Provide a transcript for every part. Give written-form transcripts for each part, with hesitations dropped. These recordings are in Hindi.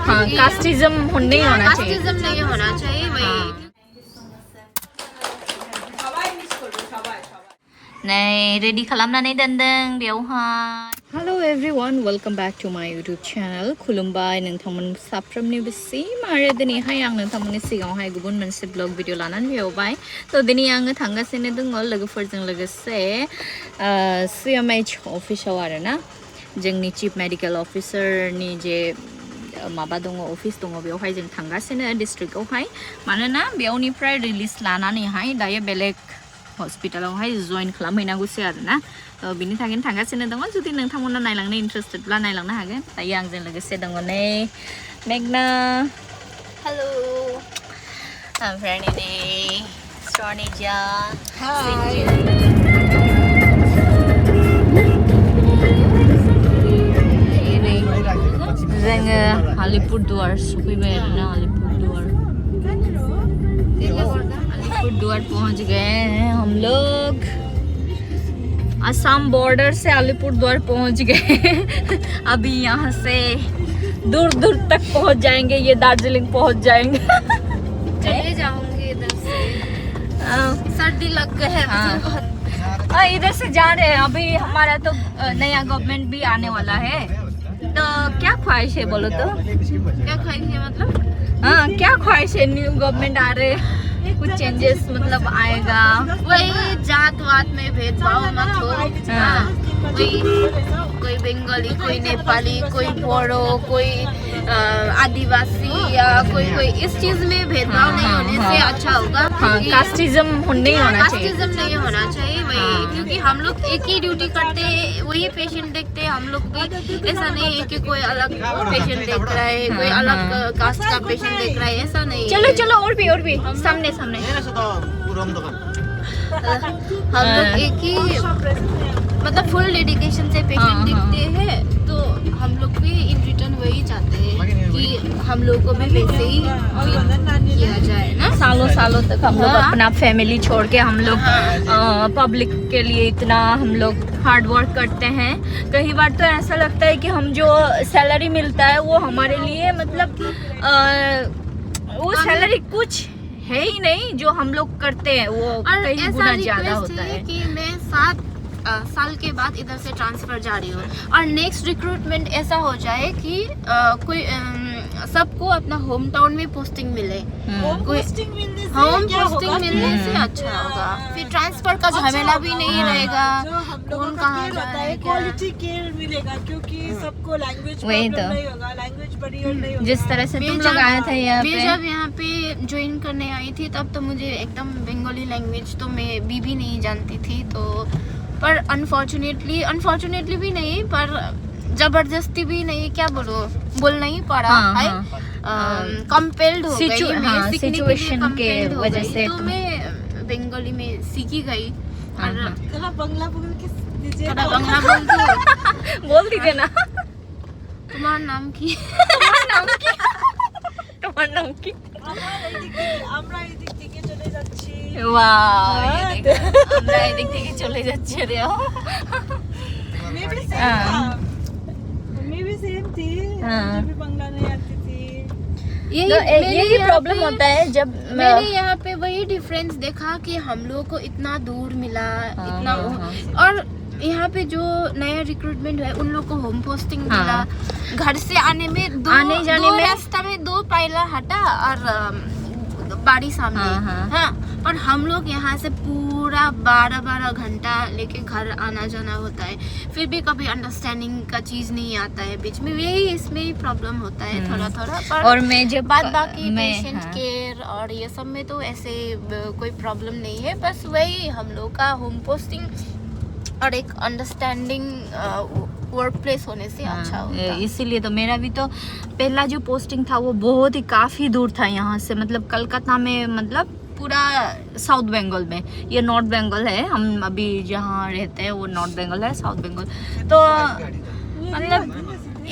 हाँ, कास्टिज्म नहीं होना चाहिए। कास्टिज्म नहीं होना चाहिए वही। Nei, ready खालामनानै दोनदों बेयावहाय। Hello everyone, welcome back to my YouTube channel. खुलुमबाय नोंथांमोन साफ्रोमनिबोसिम आरो दिनैहाय आं नोंथांमोननि सिगाङावहाय गुबुन मोनसे ब्लग भिडिअ लानानै फैबाय। थ' दिनै आङो थांगासिनो दङ लोगोफोरजों लोगोसे CMH अफिसाव आरोना जोंनि चिफ मेडिकेल अफिसारनि जे माबा दङ अफिस दङ बेवहाय जों थांगासिनो डिस्ट्रिक्टआवहाय मानोना बेयावनिफ्राय रिलिज लानानैहाय दायो बेलेग हस्पिटालावहाय जइन खालामहैनांगौसो आरोना बिनि थाखायनो थांगासिनो दङ। जुदि नोंथांमोना नायलांनो इन्टारेस्टेडब्ला नायलांनो हागोन। दायो आंजों लोगोसे दङ नै मेगना, हेलो, ओमफ्राय नै स्वर्निजा, जोङो आलिपुरदुवार सफैबाय आरोना अलीपुरद्वार पहुंच गए हैं हम लोग। असम बॉर्डर से अलीपुरद्वार पहुंच गए। अभी यहाँ से दूर दूर तक पहुंच जाएंगे, ये दार्जिलिंग पहुंच जाएंगे। चले जाऊंगी इधर से, सर्दी लग गए है बहुत। इधर से जा रहे हैं। अभी हमारा तो नया गवर्नमेंट भी आने वाला है, तो क्या ख्वाहिश है बोलो तो? क्या ख्वाहिश है मतलब? हाँ, क्या ख्वाहिश है? न्यू गवर्नमेंट आ रहे, कुछ चेंजेस मतलब आएगा। वही जात वात में भेदभाव मत हो। कोई बंगाली, कोई नेपाली, कोई बोडो, कोई आदिवासी या कोई इस चीज में भेदभाव नहीं होने से अच्छा होगा। हाँ, कास्टिज्म नहीं होना चाहिए। कास्टिज्म नहीं होना चाहिए वही, क्योंकि हम लोग एक ही ड्यूटी करते हैं, वही पेशेंट देखते हैं हम लोग भी। ऐसा नहीं है कि कोई अलग पेशेंट देख रहा है, कोई अलग कास्ट का पेशेंट देख रहा है, ऐसा नहीं। चलो चलो और भी सामने सामने। हम लोग एक ही मतलब फुल डेडिकेशन से पेशेंट देखते हैं, तो हम लोग भी इन रिटर्न वही चाहते हैं कि हम लोग को भी वैसे ही किया जाए ना। सालों तक हम लोग अपना फैमिली छोड़ के हम लोग पब्लिक के लिए इतना हम लोग हार्ड वर्क करते हैं। कई बार तो ऐसा लगता है कि हम जो सैलरी मिलता है वो हमारे लिए मतलब वो सैलरी कुछ है ही नहीं, जो हम लोग करते हैं वो कई गुना ज्यादा होता है। कि मैं 7 साल के बाद इधर से ट्रांसफर जा रही हूँ और नेक्स्ट रिक्रूटमेंट ऐसा हो जाए कि कोई सबको अपना होम टाउन में पोस्टिंग मिले। होम पोस्टिंग मिलने से अच्छा होगा, फिर ट्रांसफर का झमेला भी नहीं रहेगा। कौन कहाँ जा रहा है, क्वालिटी केयर मिलेगा, क्योंकि सबको लैंग्वेज वही तो नहीं होगा, लैंग्वेज बैरियर नहीं होगा। जिस तरह से तुम लोग आए थे यहाँ पे, मैं जब यहाँ पे ज्वाइन करने आई थी तब तो मुझे एकदम बंगाली लैंग्वेज तो मैं भी नहीं जानती थी। तो पर अनफॉर्चुनेटली भी नहीं, पर जबरदस्ती भी नहीं, क्या बोलना ही पड़ा है। कंपेल्ड हो गई मैं सिचुएशन के वजह से तो मैं बंगाली में सीखी गई। और बंगला बोल के दीजिए, बंगला बोल दीजिए ना। तुम्हारा नाम की তোমার নাম কি? আমরা এই দিক থেকে চলে যাচ্ছি। वाह, আমরা এদিক থেকে চলে যাচ্ছি রে। मैं भी सेम थी, हाँ। मुझे भी बंगला नहीं आती थी। यही प्रॉब्लम होता है जब मैंने यहाँ पे वही डिफरेंस देखा कि हम लोगों को इतना दूर मिला, इतना और यहाँ पे जो नया रिक्रूटमेंट है उन लोग को होम पोस्टिंग मिला। घर से आने में आने जाने में रास्ता में 2 पायला हटा और बाड़ी सामने। हाँ, पर हम लोग यहाँ से पूरा 12 घंटा लेके घर आना जाना होता है, फिर भी कभी अंडरस्टैंडिंग का चीज नहीं आता है बीच में। यही इसमें ही प्रॉब्लम होता है थोड़ा। पर और मैं जब बाकी पेशेंट केयर और ये सब में तो ऐसे कोई प्रॉब्लम नहीं है। बस वही हम लोग का होम पोस्टिंग और एक अंडरस्टैंडिंग वर्क प्लेस होने से अच्छा होता है। इसीलिए तो मेरा भी तो पहला जो पोस्टिंग था वो बहुत ही काफ़ी दूर था यहाँ से, मतलब कलकत्ता में, मतलब पूरा साउथ बंगाल में। ये नॉर्थ बंगाल है, हम अभी जहाँ रहते हैं वो नॉर्थ बंगाल है, साउथ बंगाल। तो मतलब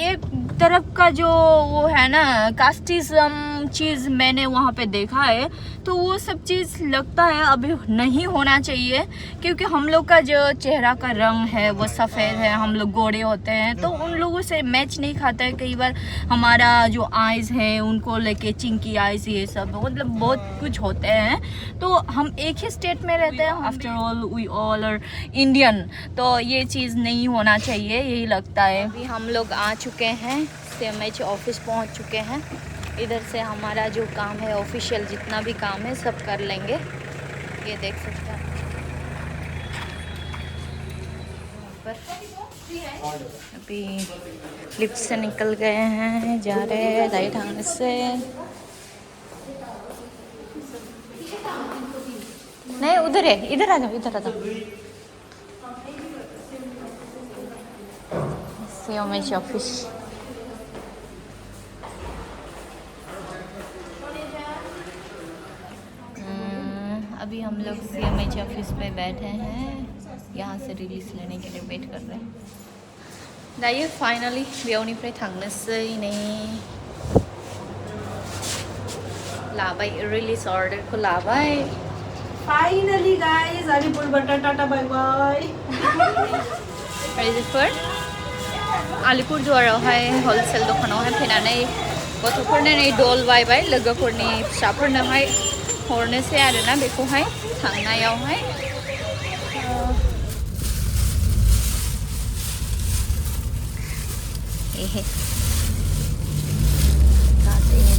एक तरफ का जो वो है ना कास्टिज्म चीज़ मैंने वहाँ पे देखा है, तो वो सब चीज़ लगता है अभी नहीं होना चाहिए, क्योंकि हम लोग का जो चेहरा का रंग है वो सफ़ेद है, हम लोग गोरे होते हैं, तो उन लोगों से मैच नहीं खाता है। कई बार हमारा जो आइज़ है उनको लेके चिंकी आइज़ ये सब मतलब बहुत कुछ होते हैं, तो हम एक ही स्टेट में रहते हैं, after all we all are Indian, तो ये चीज़ नहीं होना चाहिए, यही लगता है। अभी हम लोग आ चुके हैं, CMH ऑफिस पहुंच चुके हैं। इधर से हमारा जो काम है ऑफिशियल जितना भी काम है सब कर लेंगे, ये देख सकते हैं। अभी लिफ्ट से निकल गए हैं, जा रहे हैं राइट हैंड से। नहीं उधर है, इधर आ जाओ, इधर आ जाओ। CMH office. अभी हम लोग CMH ऑफिस पे बैठे हैं, यहाँ से रिलीज लेने के लिए वेट कर रहे हैं। दाइए फाइनली बेयावनिफ्राय थांनोसै नै लाबाय, रिलीज अर्डरखौ लाबाय। फाइनली गाइस अलिपुरबाट टाटा बाय बाय। रायजोफोर आलिपुरदुवारावहाय हलसेल दखानावहाय फैनानै गथ'फोरनो नै दल बायबाय, लोगोफोरनि फिसाफोरनोहाय हरनोसै आरोना बेखौहाय थांनायावहाय। दिखाते हैं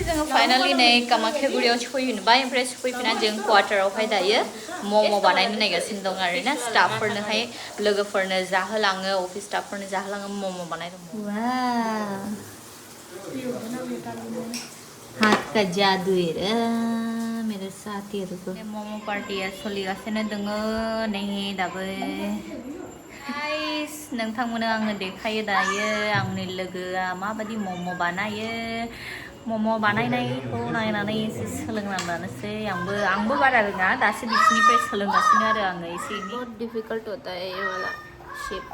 जोङो फाइनली नै कामाख्यागुरियाव सफैफिनबाय, ओमफ्राय सफैफिननानै जों क्वार्टारावहाय दायो मम' बानायनो नागिरगासिनो दं आरोना, स्टाफफोरनोहाय लोगोफोरनो जाहोलाङो, अफिस स्टाफफोरनो जाहोलाङो मम' बानायदों। वाह हाथ का जादु हेर मेरो साथीहरूको। मम' पार्टिया सोलिगासिनो दङ नै दाबो। गाइस नोंथांमोननो आङो देखायो दायो आंनि लोगोआ माबायदि मम' बानायो। मम' बानायनायखौ नायनानै एसे सोलोंनानै लानोसै आंबो बारा रोङा, दासो बिसिनिफ्राय सोलोंगासिनो आरो आङो एसे एनै। बहुत डिफिकल्ट होता है ये वाला शेप,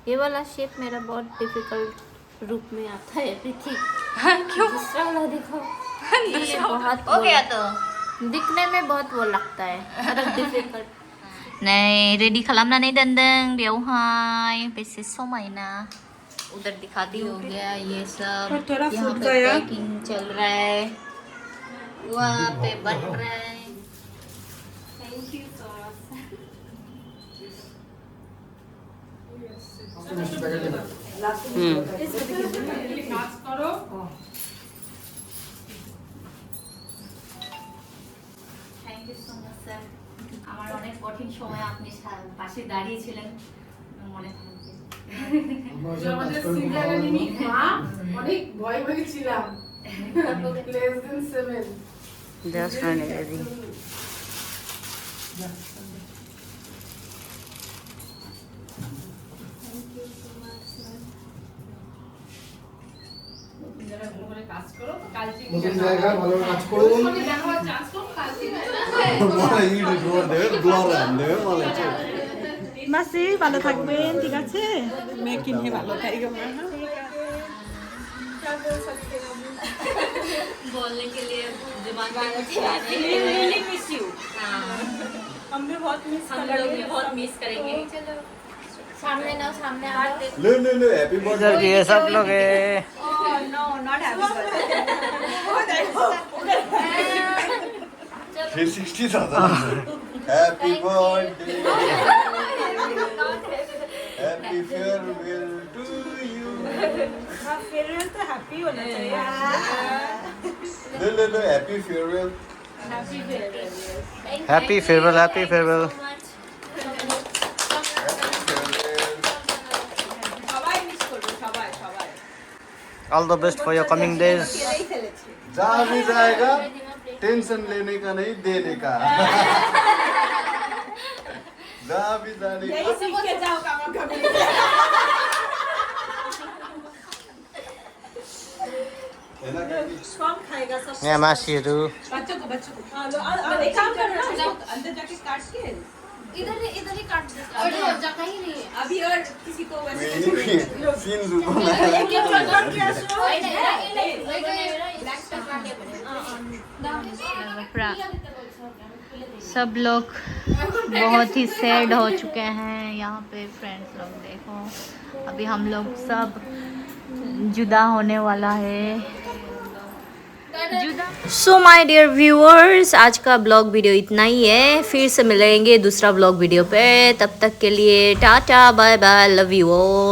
ये वाला शेप मेरा बहुत डिफिकल्ट रूप में आता है। क्यों? दूसरा वाला देखो, ये बहुत हो गया तो दिखने में बहुत वो लगता है डिफिकल्ट। नहीं रेडी खालामनानै दोनदों बेयावहाय, बेसे समायना। उधर दिखाती हो गया ये सब, यहाँ पे पैकिंग चल रहा है, वहाँ पे बन रहा है। Thank you so much sir, আমার অনেক কঠিন সময় আপনি পাশে দাঁড়িয়েছিলেন, মনে থাকবে। আমাদের সিঙ্গারানি মা অনেক ভয় ভয় ছিলাম, less than 7 Just running ready. নতুন জায়গা ভালো কাজ করুন। মাসি ভালো থাকবেন, ঠিক আছে? মেয়ে কিনে ভালো থাকবে। बोलने के लिए जुबान पे रियली मिस यू। हम भी बहुत मिस हम लोग भी बहुत मिस करेंगे। सामने ना सामने आ लो हैप्पी बर्थडे ये सब लोग है। No not happy birthday. 360 था। Happy birthday happy farewell to you. हाँ फेयरवेल तो हैप्पी होना चाहिए। लो happy farewell. Happy farewell, happy farewell. All the best for your coming days. जहाँ भी जाएगा टेंशन लेने का नहीं देने का। जहाँ भी जाने का यही सीख के जाओ कामाख्या। कौन खाएगा सब? यहाँ मासीहरू। बच्चों को हाँ, लो, अब एक काम करो ना, अंदर जाके काट के इधर ही काट देता और जगह ही नहीं है अभी और किसी को वैसे सीन जुबो सब लोग बहुत ही सैड हो चुके हैं यहाँ पे फ्रेंड्स लोग। देखो अभी हम लोग सब जुदा होने वाला है। सो माय डियर व्यूअर्स, आज का ब्लॉग वीडियो इतना ही है। फिर से मिलेंगे दूसरा ब्लॉग वीडियो पे। तब तक के लिए tata bye bye, love you all.